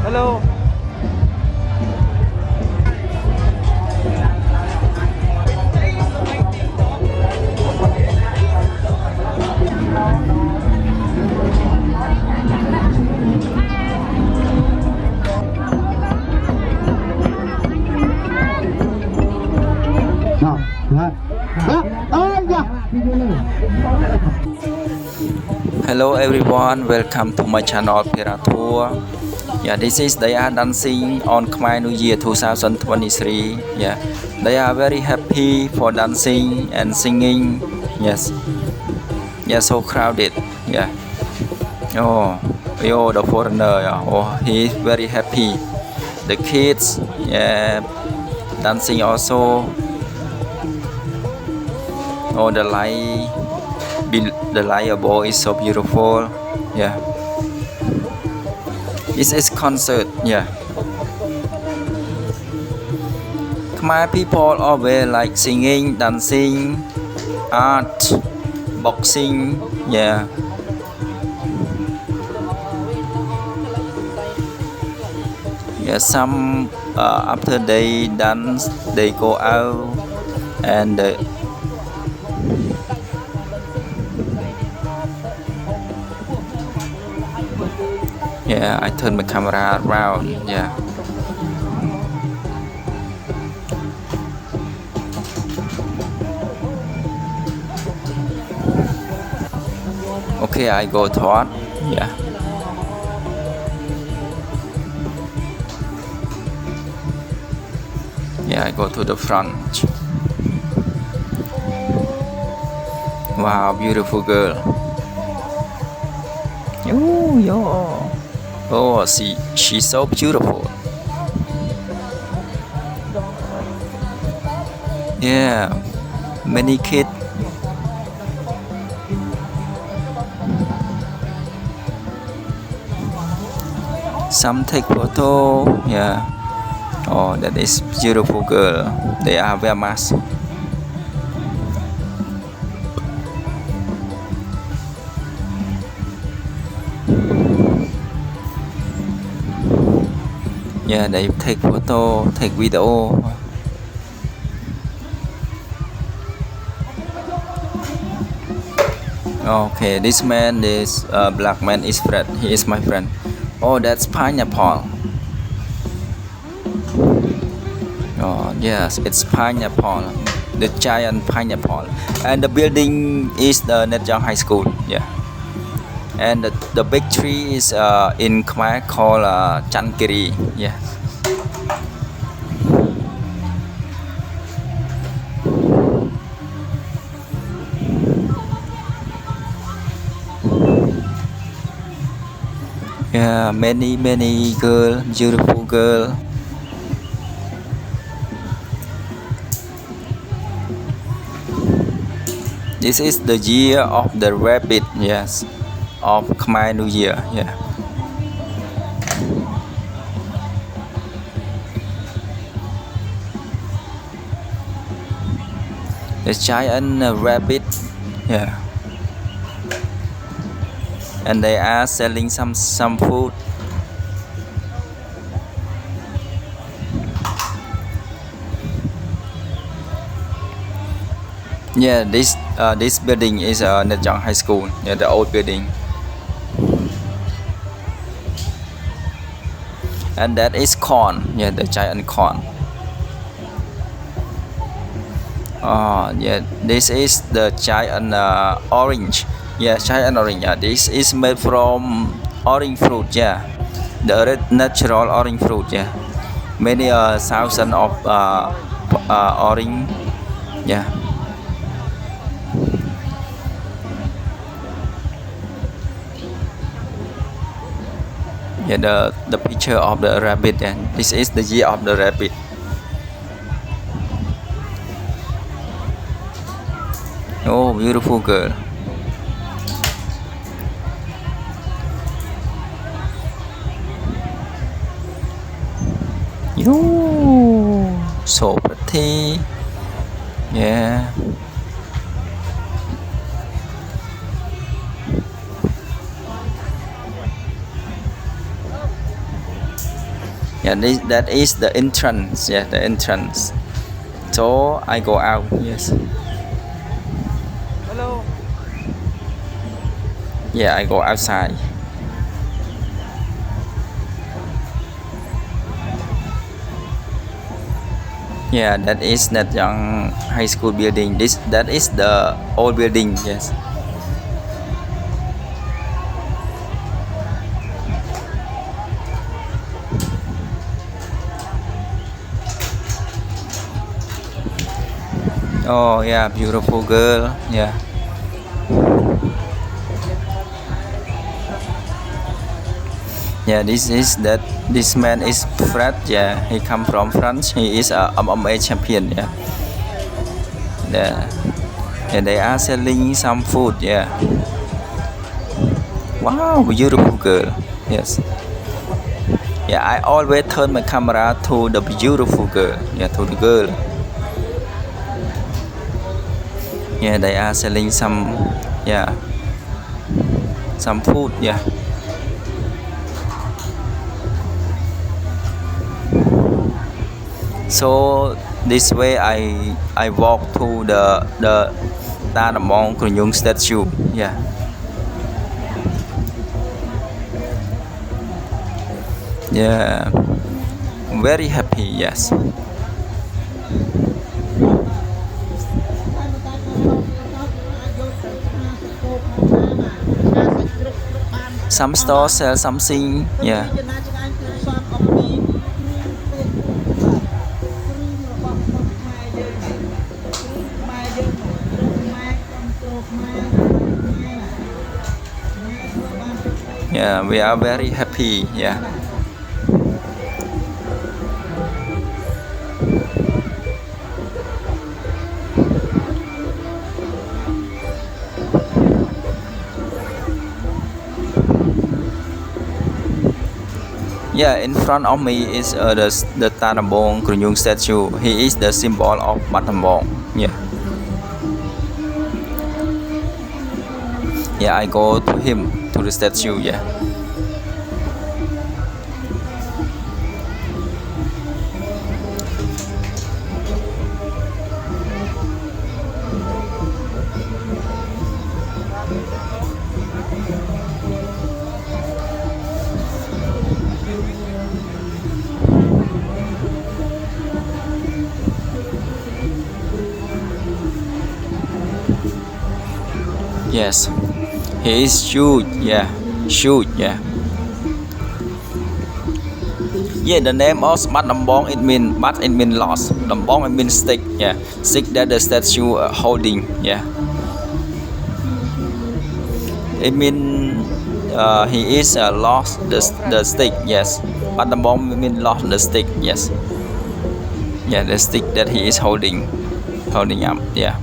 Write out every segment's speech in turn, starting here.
Hello. Hello everyone, welcome to my channel Piratour. Yeah, this is they are dancing on Khmer New Year 2023. Yeah, they are very happy for dancing and singing. Yes, yeah, so crowded. Yeah. Oh, yo, the foreigner. Oh, he is very happy. The kids, yeah, dancing also. Oh, the light above is so beautiful. Yeah. This is concert. Yeah. Khmer people always like singing, dancing, art, boxing. Yeah. Yeah. Some after they dance, they go out and. Yeah, I turn my camera around. Yeah. Okay, I go toward. Yeah. Yeah, I go to the front. Wow, beautiful girl. Ooh, yo. Oh, see, she's so beautiful. Yeah, many kids. Some take photo. Yeah. Oh, that is beautiful girl. They are wear mask. Yeah, they take photo, take video. Okay, this man is black man is friend. He is my friend. Oh, that's pineapple. Oh yes, it's pineapple. The giant pineapple. And the building is the NETYANG High School. Yeah. And the big tree is in Khmer called Chankiri. Yeah. Yeah, many girl, beautiful girl. This is the year of the rabbit. Yes. Of Khmer New Year. Yeah. The giant rabbit. Yeah. And they are selling some food. Yeah, this building is NETYANG High School. Yeah, the old building. And that is corn. Yeah, the giant corn. Oh, yeah, this is the giant orange. Yeah, giant orange. Yeah, this is made from orange fruit. Yeah, the natural orange fruit. Yeah, many thousands of orange. Yeah. Yeah, the picture of the rabbit, and this is the year of the rabbit. Oh, beautiful girl. Yo, so pretty. Yeah. Yeah, that is the entrance. Yeah, the entrance. So I go out. Yes. Hello. Yeah, I go outside. Yeah, that is NETYANG High School building. That is the old building. Yes. Oh yeah, beautiful girl. Yeah. Yeah, this man is Fred. Yeah, he come from France. He is a MMA champion. Yeah. Yeah. And they are selling some food. Yeah. Wow, beautiful girl. Yes. Yeah, I always turn my camera to the beautiful girl. Yeah, to the girl. Yeah, they are selling some. Yeah. Some food. Yeah. So this way I walk to the ttambang.khstatue. Yeah. Yeah. Very happy. Yes. Some stores sell something. Yeah. Yeah, we are very happy. Yeah. Yeah, in front of me is the ttambang.khstatue. He is the symbol of BATTAMBANG. Yeah. Yeah, I go to him, to the statue. Yeah. Yes, he is huge. Yeah, huge. Yeah. Yeah, the name of BATTAMBANG it mean lost. Dambang it means stick. Yeah, stick that the statue holding. Yeah. It mean he is lost the stick. Yes. BATTAMBANG mean lost the stick. Yes. Yeah, the stick that he is holding up. Yeah.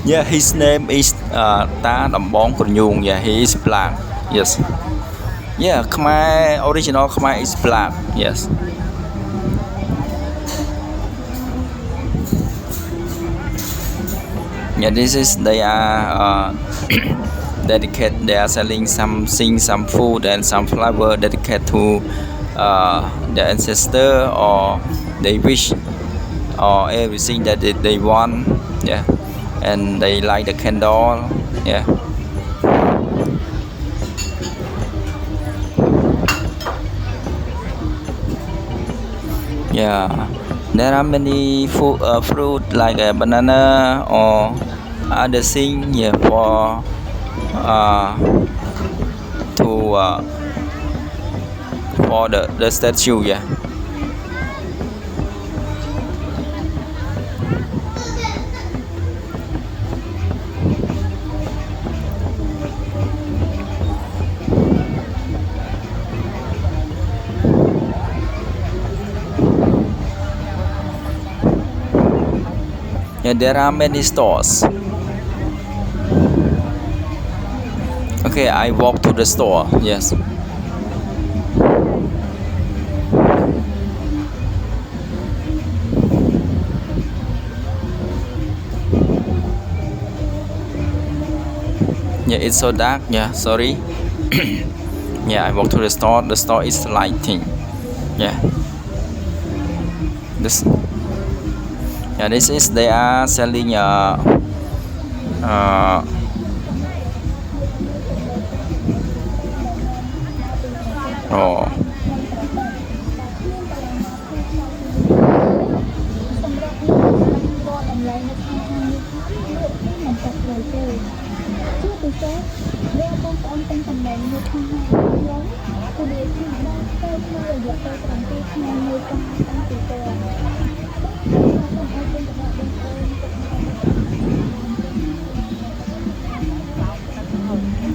Yeah, his name is ttambang.khYeah, he is black. Yes. Yeah, Khmer original Khmer is black. Yes. Yeah, this is they are dedicated. They are selling some food and some flower dedicated to the ancestor, or they wish, or everything that they want. Yeah. And they light the candle. Yeah. Yeah, there are many fruit like a banana or other thing. Yeah, for the statue. Yeah. Yeah, there are many stores. Okay, I walk to the store. Yes. Yeah, it's so dark. Yeah, sorry. Yeah, I walk to the store. The store is lighting. Yeah. This. Yeah, this is they are selling oh.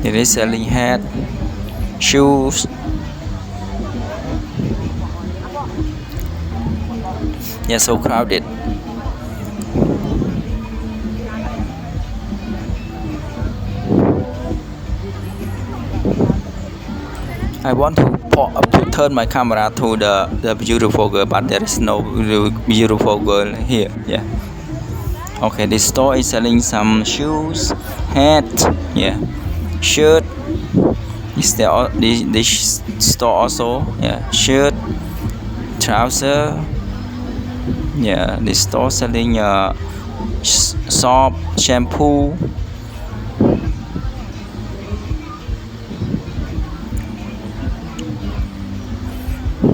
It is selling hat, shoes. Yeah, so crowded. I want to turn my camera to the beautiful girl, but there is no beautiful girl here. Yeah. Okay, this store is selling some shoes, hat, yeah, shirt. Is there this store also? Yeah, shirt, trouser. Yeah, this store selling soap, shampoo.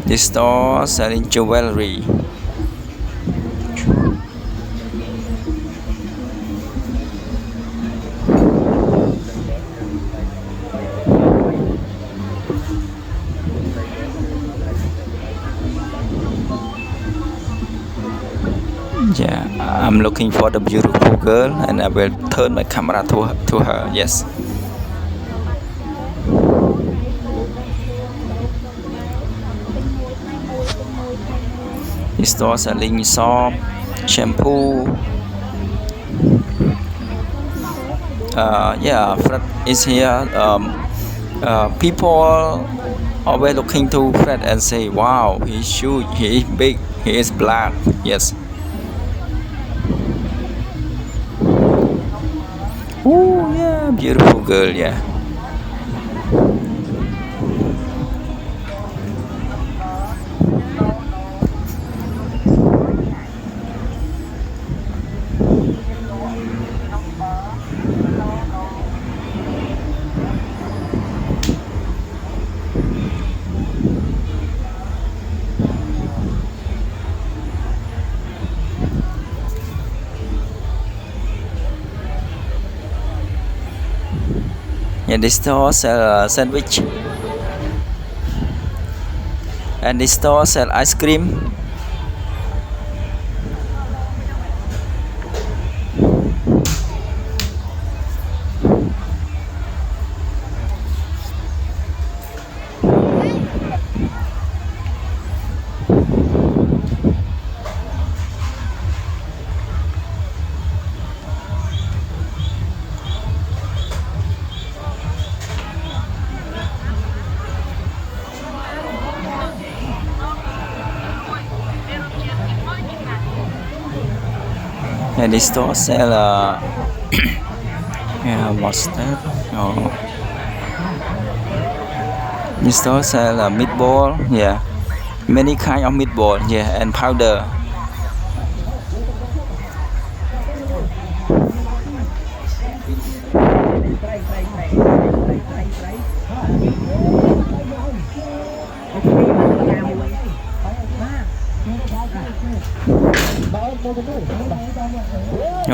This store selling jewelry. Yeah, I'm looking for the beautiful girl, and I will turn my camera to her. Yes. This store selling soap, shampoo. Yeah, Fred is here. People always looking to Fred and say, "Wow, he's huge. He is big. He is black." Yes. Oh yeah, beautiful girl. Yeah. And this store sell sandwich, and this store sell ice cream. And this store sell yeah, what's that? Oh, this store sell meatball. Yeah, many kind of meatball. Yeah, and powder.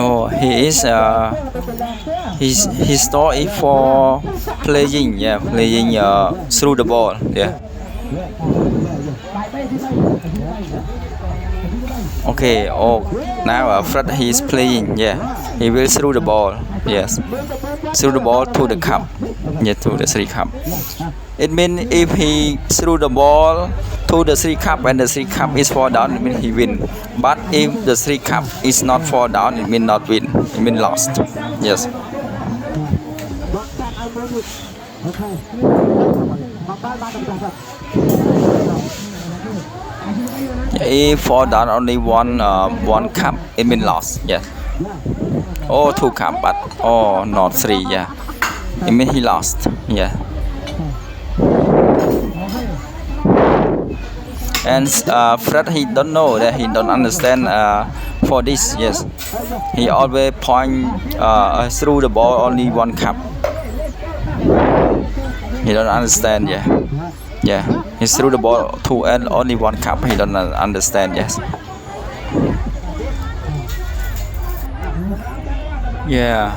Oh, his store is for playing. Yeah, playing through the ball. Yeah. Okay, oh, now Fred he is playing, yeah. He will throw the ball, yes. Throw the ball to the cup, yeah, to the 3 cup. It means if he threw the ball to the 3 cup and the 3 cup is fall down, it means he win. But if the 3 cup is not fall down, it means not win, it means lost, yes. If fall down only one cup, it means lost. Yes. Oh, 2 cup, but oh, not 3. Yeah. It means he lost. Yeah. And Fred he don't know that he don't understand for this. Yes. He always point through the ball only 1 cup. He don't understand. Yeah. Yeah, he threw the ball to and only 1 cup. He don't understand. Yes. Yeah.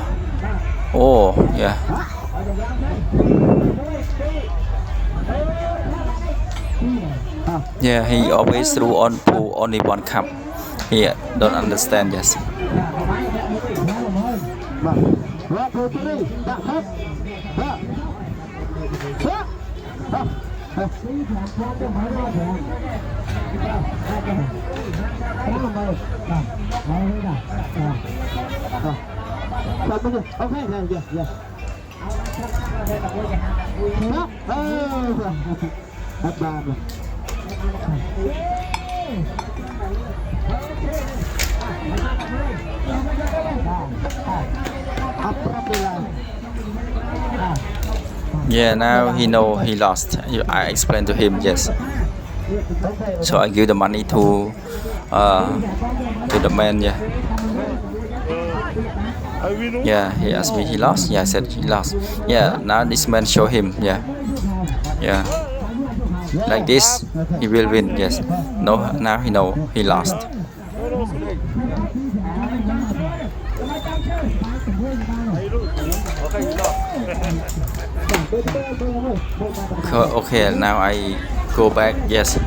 Oh, yeah. Yeah, he always threw on to only 1 cup. He don't understand. Yes. Yeah, now he know he lost. I explained to him, yes. So I give the money to the man, yeah. Yeah, he asked me he lost. Yeah, I said he lost. Yeah, now this man show him, yeah. Yeah. Like this, he will win, yes. No, now he know he lost. Okay, now I go back, yes.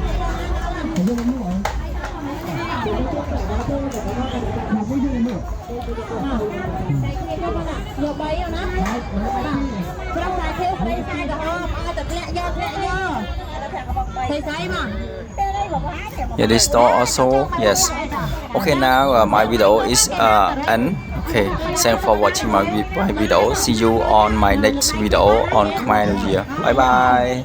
Yeah, this store also, yes. Okay, now my video is end. Okay, thanks for watching my video. See you on my next video on Khmer New Year. Bye bye.